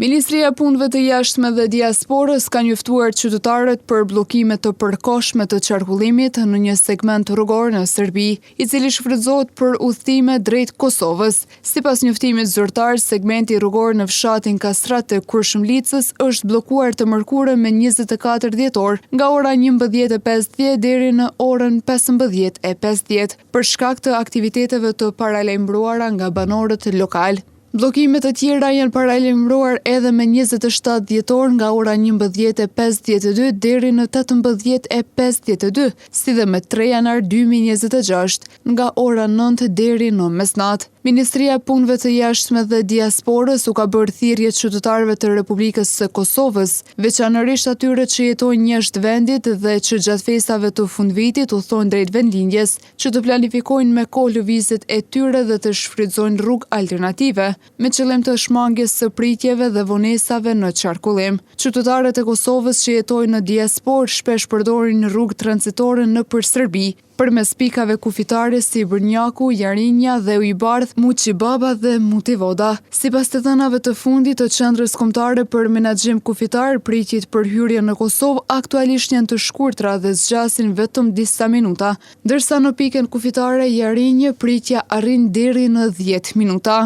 Ministria e Punëve të Jashtme dhe Diasporës ka njoftuar qytetarët për bllokime të përkohshme të qarkullimit në një segment rrugor në Serbi, i cili shfrytëzohet për udhëtime drejt Kosovës. Sipas njoftimit zyrtar, segmenti rrugor në fshatin Kastrat të Kurshëmlicës është bllokuar të mërkurën me 24 dhjetor, nga ora 11:50 deri në orën 15:50, për shkak të aktiviteteve të paralajmëruara nga banorët lokal. Bllokimet të tjera janë paralajmëruar edhe me 27 dhjetor nga ora 11:52 deri në 18:52, si dhe me 3 janar 2026 nga ora 9 deri në mesnatë. Ministria e Punëve të Jashtme dhe Diasporës u ka bërë thirrje qytetarëve të Republikës së Kosovës, veçanërisht atyre që jetojnë jashtë vendit dhe që gjatë festave të fundvitit udhtojnë drejt vendlindjes, që të planifikojnë me kohë lëvizjet e tyre dhe të shfrytëzojnë rrugë alternative, me qëllim të shmangjes së pritjeve dhe vonesave në qarkullim. Qytetarët e Kosovës që jetojnë në diasporë shpesh përdorin rrugë tranzitore nëpër Serbi, përmes pikave kufitare si Brnjaku, Jarinja dhe Ujbardh, Muqibaba dhe Mutivoda. Sipas të dhënave të fundit të Qendrës Kombëtare për Menaxhim Kufitar, pritjet për hyrje në Kosovë aktualisht janë të shkurtra dhe zgjasin vetëm disa minuta, ndërsa në pikën kufitare Jarinje pritja arrin deri në 10 minuta.